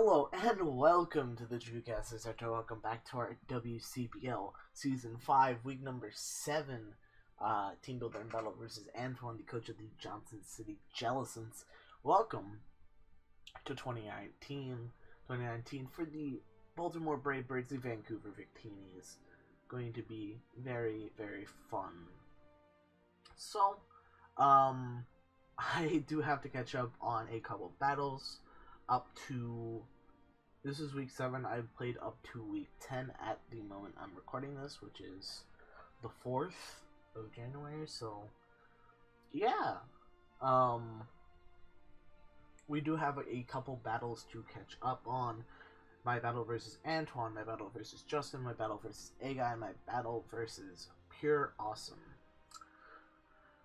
Hello and welcome to the Chucast. It's Hartou. Welcome back to our WCBL Season 5, Week number 7, Team Builder and Battle versus Antoine, the coach of the Johnson City Jellicents. Welcome to 2019 for the Baltimore Brave Birds, the Vancouver Victinis. Going to be very, very fun. So, I do have to catch up on a couple of battles. This is week 7. I've played up to week 10 at the moment I'm recording this, which is the 4th of January. So, yeah. We do have a couple battles to catch up on. My battle versus Antoine, my battle versus Justin, my battle versus A-Guy, my battle versus Pure Awesome.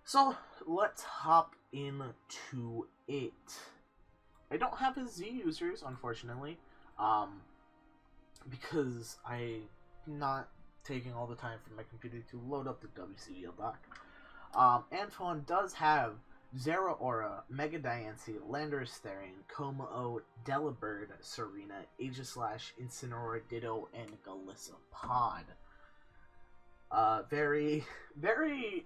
So, let's hop into it. I don't have his Z users, unfortunately, because I'm not taking all the time from my computer to load up the WCBL doc. Antoine does have Zera Aura, Mega Diancie, Landorus Therian, Como-O, Delibird, Serena, Aegislash, Incineroar, Ditto, and Golisopod. Very, very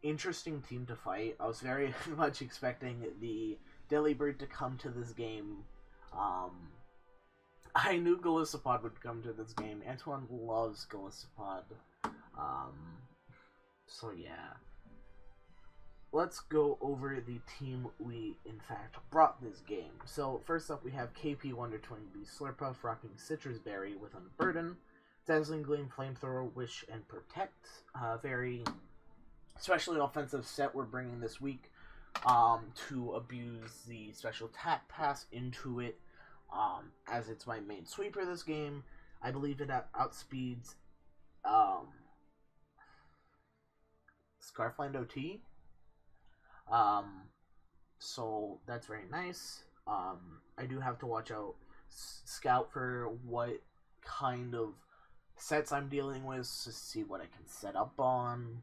interesting team to fight. I was very much expecting the Delibird to come to this game. I knew Golisopod would come to this game. Antoine loves Golisopod. So yeah. Let's go over the team we, in fact, brought this game. So, first up we have KP Wonder Twin B Slurpuff rocking Citrus Berry with Unburden, Dazzling Gleam, Flamethrower, Wish, and Protect. Very especially offensive set we're bringing this week. To abuse the special attack pass into it, as it's my main sweeper this game. I believe it outspeeds Scarfland OT. So that's very nice. I do have to watch out, scout for what kind of sets I'm dealing with to see what I can set up on.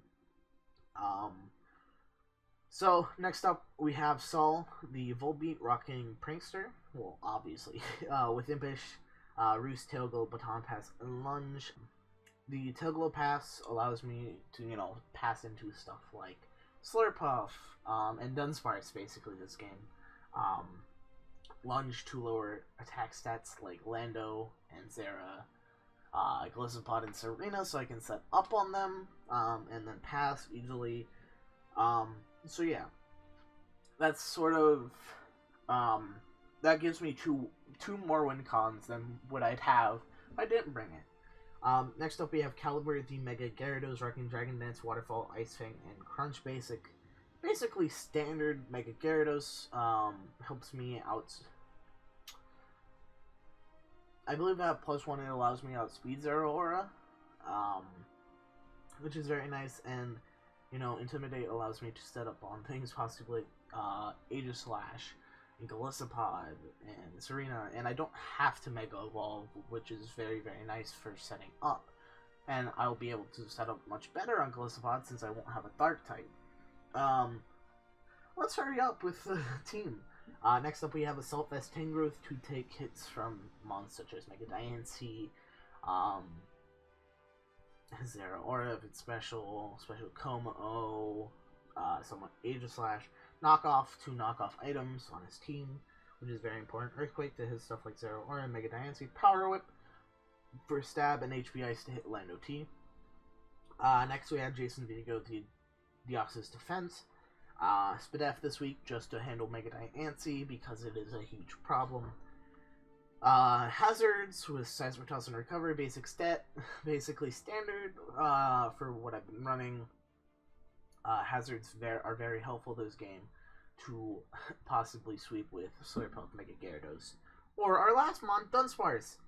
So, next up, we have Saul, the Volbeat rocking Prankster. Well, obviously. With Impish, Roost, Tailglow, Baton Pass, and Lunge. The Tailglow Pass allows me to, pass into stuff like Slurpuff, and Dunce basically, this game. Lunge to lower attack stats like Lando and Zera, Golisopod and Serena, so I can set up on them, and then pass easily. So yeah, that's sort of, that gives me two more win cons than what I'd have if I didn't bring it. Next up we have Caliber, the Mega Gyarados, rocking Dragon Dance, Waterfall, Ice Fang, and Crunch basically standard Mega Gyarados, helps me out. I believe at +1 it allows me to outspeed Zera Aura, which is very nice, and Intimidate allows me to set up on things, possibly Aegislash, and Golisopod, and Serena, and I don't have to Mega Evolve, which is very, very nice for setting up. And I'll be able to set up much better on Golisopod since I won't have a Dark type. Let's hurry up with the team. Next up we have Assault Vest Tangrowth to take hits from mons such as Mega Diancie, Zera Aura if it's special Como-O, somewhat Aegislash, knockoff to knockoff items on his team, which is very important. Earthquake to hit stuff like Zera Aura, Mega Diancie, Power Whip for stab, and HP Ice to hit Lando T. Next we have Jason Vigo, the Deoxys Defense. Spadef this week just to handle Mega Diancie because it is a huge problem. Hazards with Seismic and Recovery, basic stat, basically standard for what I've been running. Hazards are very helpful this game to possibly sweep with Slurpuff, Mega Gyarados. Or our last mon, Dunce.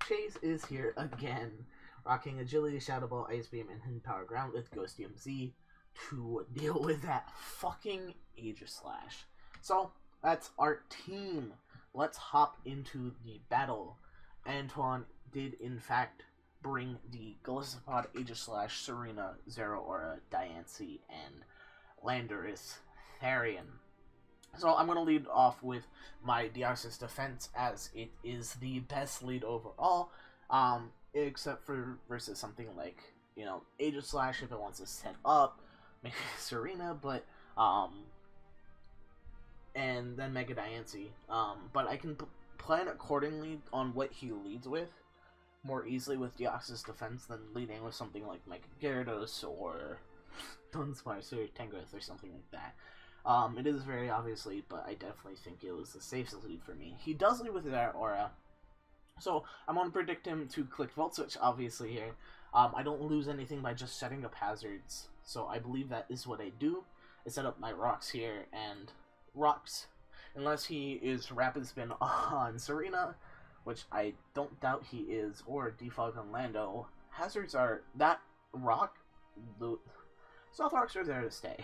Chase is here again, rocking Agility, Shadow Ball, Ice Beam, and Hidden Power Ground with Ghostium Z to deal with that fucking Aegislash. So, that's our team. Let's hop into the battle. Antoine did, in fact, bring the Golisopod, Aegislash, Serena, Zera Aura, Diancie, and Landorus Therian. So I'm going to lead off with my Deoxys defense, as it is the best lead overall, except for versus something like, Aegis Slash if it wants to set up, maybe Serena, but, and then Mega Diancie. But I can plan accordingly on what he leads with more easily with Deoxys defense than leading with something like Mega Gyarados or Dunce or Tangrowth or something like that. It is very obviously, but I definitely think it was the safest lead for me. He does lead with that aura, so I'm going to predict him to click Volt Switch, obviously, here. I don't lose anything by just setting up hazards, so I believe that is what I do. I set up my rocks here, and rocks, unless he is Rapid Spin on Serena, which I don't doubt he is, or Defog on Lando. Hazards are, that rock, the Soft Rocks are there to stay.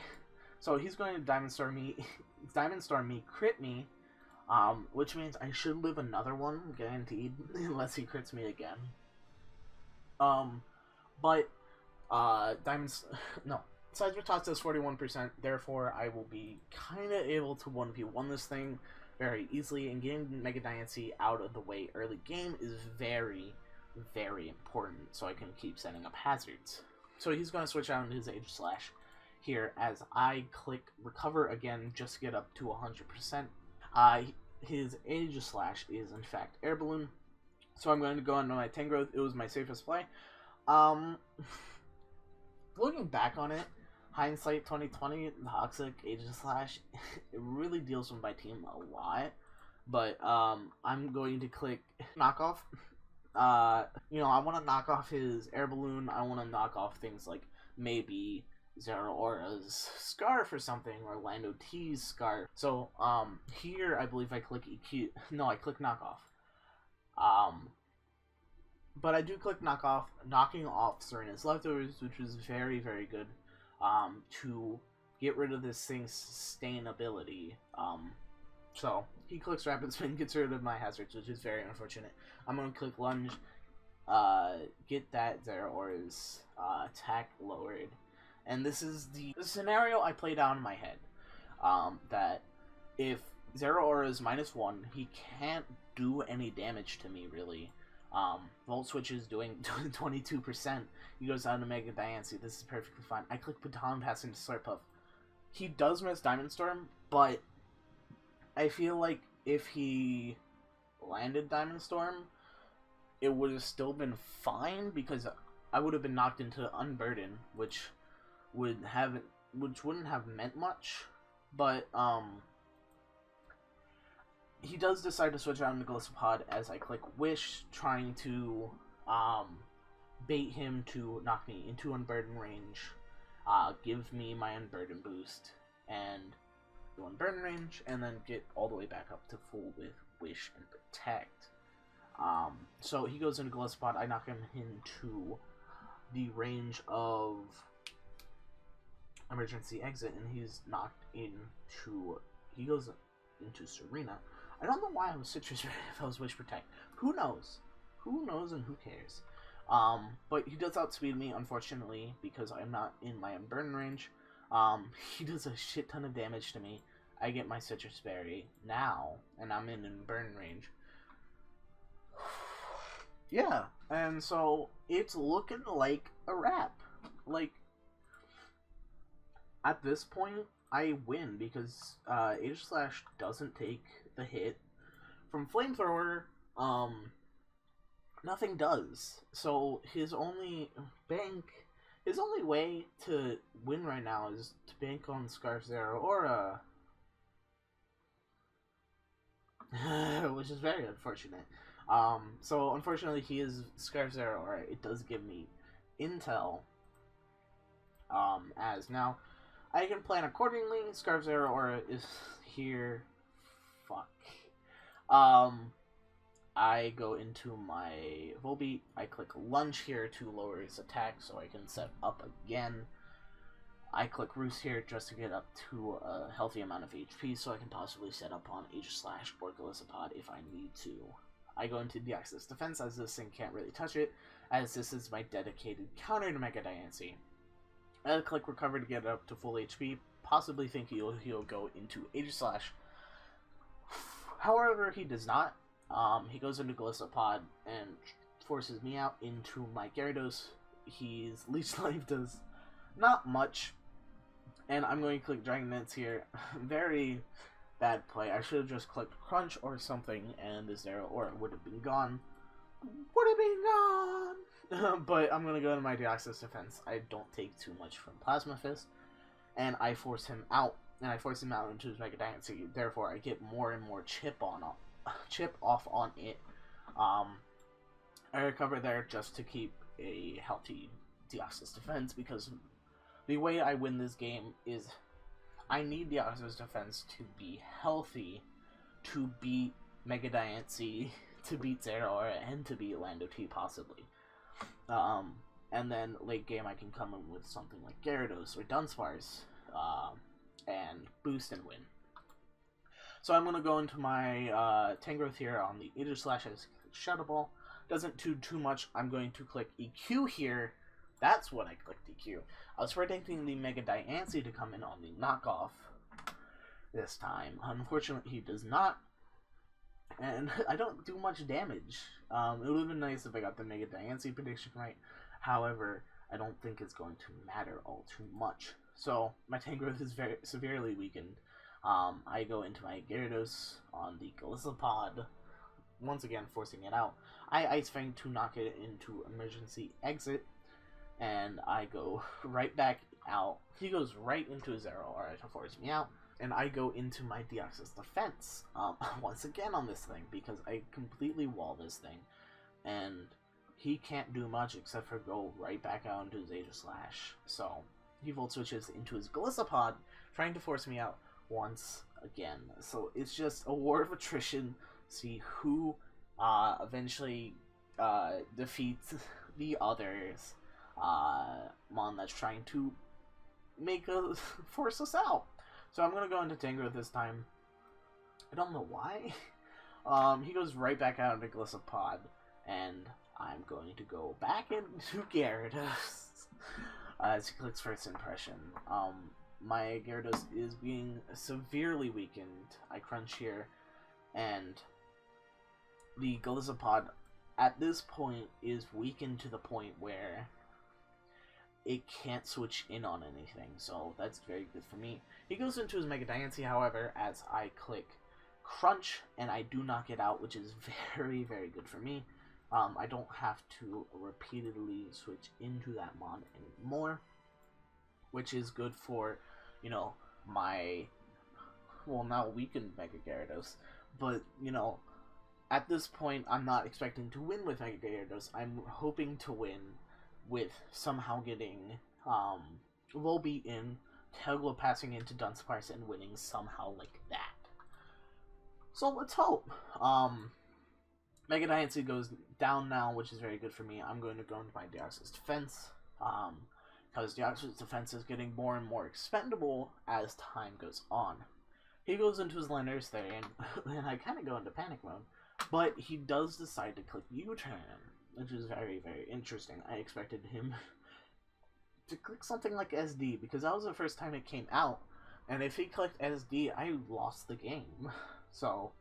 So he's going to Diamond Storm me, crit me, which means I should live another one, guaranteed, unless he crits me again. Seismitoss does 41%, therefore I will be kind of able to 1v1 this thing very easily, and getting Mega Diancie out of the way early game is very, very important, so I can keep setting up hazards. So he's going to switch out into his Aegis Slash here as I click Recover again just to get up to 100%. His Aegis Slash is in fact Air Balloon, so I'm going to go on my Tangrowth. It was my safest play. Looking back on it, hindsight 2020, Toxic Aegis Slash, it really deals with my team a lot, but I'm going to click Knockoff. I want to knock off his Air Balloon. I want to knock off things like maybe Zeraora's Scarf or something, or Lando T's Scarf. So, here I believe I click EQ. No, I click Knockoff. But I do click Knockoff, knocking off Serena's Leftovers, which was very, very good, to get rid of this thing's sustainability. So, he clicks Rapid Spin, gets rid of my hazards, which is very unfortunate. I'm going to click Lunge, get that Zeraora's attack lowered. And this is the scenario I played out in my head. That if Zeraora is -1, he can't do any damage to me, really. Volt Switch is doing 22%. He goes down to Mega Diancie. This is perfectly fine. I click Baton Pass into Slurpuff. He does miss Diamond Storm, but I feel like if he landed Diamond Storm, it would have still been fine, because I would have been knocked into Unburden, which wouldn't have meant much. But he does decide to switch out into Gliscopod as I click Wish, trying to bait him to knock me into Unburden range, give me my Unburden boost, and go Unburden range, and then get all the way back up to full with Wish and Protect. So he goes into Gliscopod, I knock him into the range of Emergency Exit, and he's knocked into, he goes into Serena. I don't know why I was Citrus Berry if I was Wish Protect. Who knows? Who knows and who cares? But he does outspeed me, unfortunately, because I'm not in my Unburden range. He does a shit ton of damage to me. I get my Citrus Berry now, and I'm in Unburden range. Yeah, and so it's looking like a wrap. Like, at this point, I win because Aegis Slash doesn't take the hit. From Flamethrower, nothing does. So his only way to win right now is to bank on Scarf Zeraora, which is very unfortunate. So unfortunately he is Scarf Zeraora. It does give me intel. As now I can plan accordingly. Scarf Zeraora is here. Fuck. I go into my Volbeat. I click Lunge here to lower his attack so I can set up again. I click Roost here just to get up to a healthy amount of HP so I can possibly set up on Aegis Slash or Gliscopod if I need to. I go into Deoxys Defense as this thing can't really touch it, as this is my dedicated counter to Mega Diancie. I click Recover to get up to full HP, possibly think he'll go into Aegis Slash However, he does not. He goes into Glisopod and forces me out into my Gyarados. His Leech Life does not much. And I'm going to click Dragon Dance here. Very bad play. I should have just clicked Crunch or something, and the Zeraora would have been gone. Would have been gone! But I'm going to go into my Deoxys defense. I don't take too much from Plasma Fist. And I force him out. And I force him out into his Mega Dance. Therefore, I get more and more chip off on it. I recover there just to keep a healthy Deoxys defense, because the way I win this game is I need Deoxys defense to be healthy to beat Mega Diancie, to beat Zeraora, and to beat Lando T possibly. And then late game I can come in with something like Gyarados or Dunsparce and boost and win. So I'm going to go into my Tangrowth here on the Aegis Slash as Shadow Ball. Doesn't do too much. I'm going to click EQ here. That's what I clicked EQ. I was predicting the Mega Diancie to come in on the knockoff this time. Unfortunately, he does not. And I don't do much damage. It would have been nice if I got the Mega Diancie prediction right. However, I don't think it's going to matter all too much. So, my Tangrowth is very severely weakened. I go into my Gyarados on the Glisopod, once again forcing it out. I Ice Fang to knock it into emergency exit, and I go right back out. He goes right into his Zeraora to force me out, and I go into my Deoxys defense once again on this thing, because I completely wall this thing, and he can't do much except for go right back out into his Aegis Slash. So he Volt Switches into his Glisopod, trying to force me out once again. So it's just a war of attrition. See who eventually defeats the others. Mon that's trying to force us out. So I'm gonna go into Tangrowth this time. I don't know why. He goes right back out into Glisopod, and I'm going to go back into Gyarados as he clicks First Impression. My Gyarados is being severely weakened. I crunch here, and the Glisopod at this point is weakened to the point where it can't switch in on anything, so that's very good for me. He goes into his Mega Diancie, however, as I click Crunch, and I do knock it out, which is very, very good for me. I don't have to repeatedly switch into that Mon anymore, which is good for, you know, my, well, now weakened Mega Gyarados, but, you know, at this point, I'm not expecting to win with Mega Gyarados. I'm hoping to win with somehow getting Volbeat in, Tailglow passing into Dunsparce and winning somehow like that. So let's hope. Mega Diancie goes down now, which is very good for me. I'm going to go into my Deoxys defense, because Deoxys defense is getting more and more expendable as time goes on. He goes into his Landorus there, and I kind of go into panic mode, but he does decide to click U-turn, which is very, very interesting. I expected him to click something like SD, because that was the first time it came out, and if he clicked SD, I lost the game. So,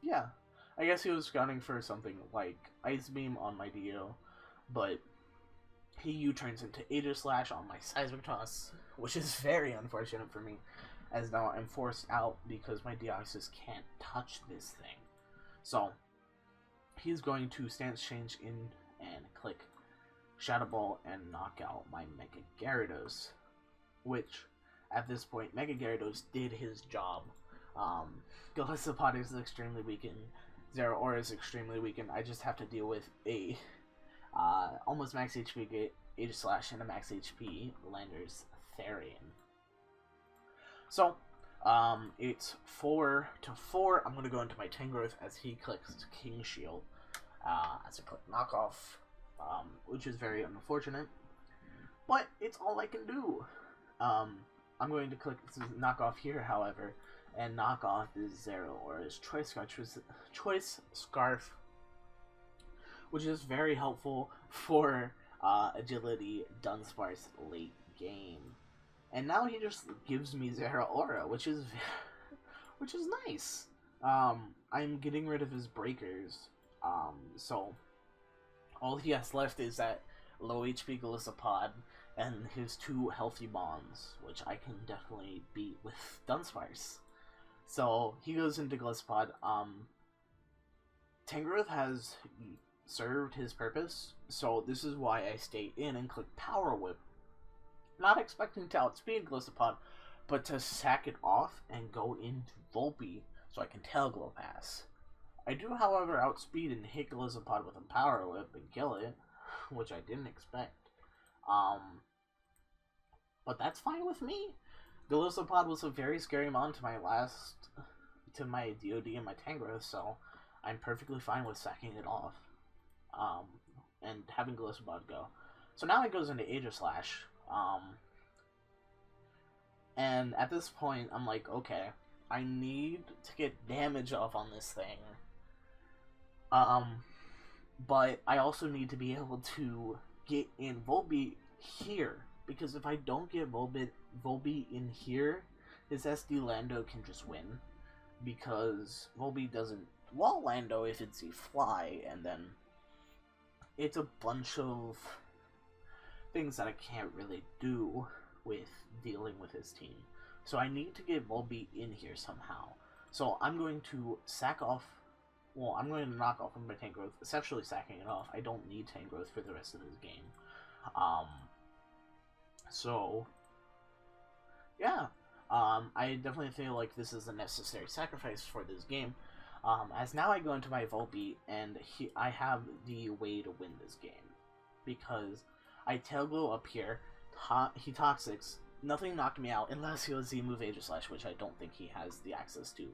yeah. I guess he was gunning for something like Ice Beam on my Dio, but he U-turns into Aegis Slash on my Seismic Toss, which is very unfortunate for me, as now I'm forced out because my Deoxys can't touch this thing. So, he's going to stance change in and click Shadow Ball and knock out my Mega Gyarados, which, at this point, Mega Gyarados did his job. Glisopod is extremely weakened, Zeraora is extremely weakened. I just have to deal with a almost max HP Aegis Slash and a max HP Landorus Therian. So, it's 4-4. I'm going to go into my Tangrowth as he clicks King Shield. As I click Knockoff, which is very unfortunate. But it's all I can do. I'm going to click Knockoff here, however, and knock off this Zeraora's Choice Scarf, which is very helpful for Agility Dunsparce late game. And now he just gives me Zeraora, which is nice. I'm getting rid of his breakers. So all he has left is that low HP Golisopod and his 2 healthy Mons, which I can definitely beat with Dunce. So he goes into Golisopod. Tangrowth has served his purpose, so this is why I stay in and click Power Whip. Not expecting to outspeed Golisopod, but to sack it off and go into Volpe so I can Tail Glow Pass. I do, however, outspeed and hit Golisopod with a Power Whip and kill it, which I didn't expect. But that's fine with me. Golisopod was a very scary mon to my DoD and my Tangrowth, so I'm perfectly fine with sacking it off. And having Golisopod go. So now it goes into Aegislash. And at this point, I'm like, okay, I need to get damage off on this thing. But I also need to be able to get in Volpe here. Because if I don't get Volpe in here, his SD Lando can just win. Because Volpe doesn't wall Lando if it's a fly, and then it's a bunch of things that I can't really do with dealing with his team. So I need to get Volpe in here somehow. So I'm going to sack off. Well, I'm going to knock off my Tangrowth, essentially sacking it off. I don't need Tangrowth for the rest of this game. So, yeah. I definitely feel like this is a necessary sacrifice for this game. As now I go into my Volpe, and I have the way to win this game. Because I Tail Glow up here, he Toxics, nothing knocked me out unless he was Z-move Aegislash, which I don't think he has the access to.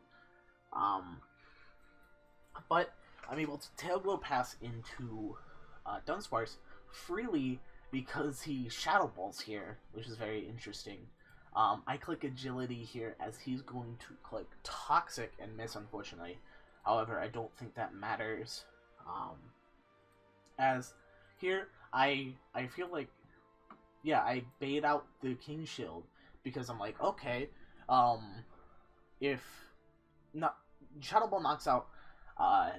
But I'm able to Tail Glow Pass into Dunce freely because he Shadow Balls here, which is very interesting. I click Agility here as he's going to click Toxic and miss, unfortunately. However, I don't think that matters. As here, I feel like, yeah, I bait out the King Shield because I'm like, okay, if not Shadow Ball knocks out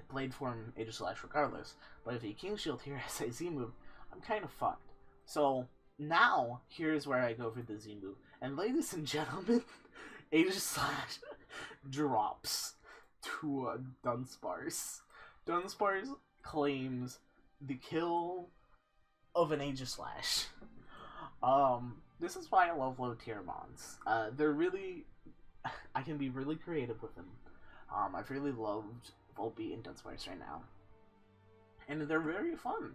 Blade Form Aegislash regardless, but if he King Shield here as a Z move, I'm kind of fucked. So now here's where I go for the Z move, and ladies and gentlemen, Aegislash drops to Dunce. Dunce claims the kill of an Aegislash. This is why I love low tier mons. They're really, I can be really creative with them. I've really loved Volpe and Dunce right now, and they're very fun.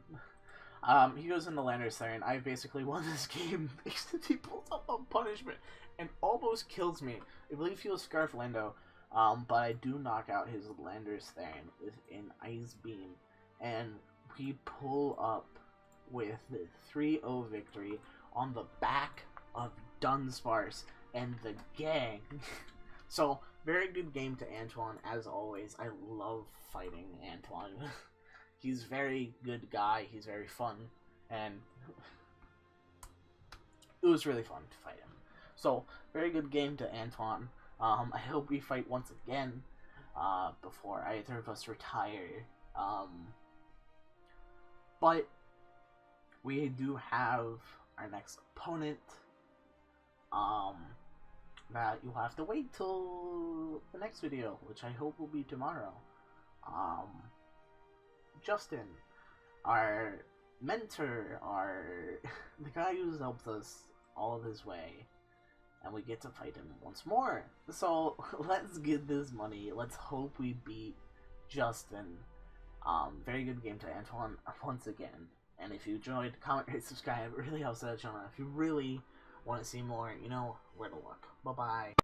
He goes into Landers there, and I basically won this game because he pulls up a punishment and almost kills me. I believe he was Scarf Lando, but I do knock out his Landers Theron with an Ice Beam, and we pull up with the 3-0 victory on the back of Dunce and the gang. So, very good game to Antoine, as always. I love fighting Antoine. He's a very good guy, he's very fun, and it was really fun to fight him. So, very good game to Antoine. I hope we fight once again before either of us retire. But we do have our next opponent. That you'll have to wait till the next video, which I hope will be tomorrow. Justin, our mentor, the guy who's helped us all this way, and we get to fight him once more. So let's get this money. Let's hope we beat Justin. Very good game to Antoine once again. And if you enjoyed, comment, rate, subscribe. It really helps out the channel. If you really want to see more, you know where to look. Bye bye.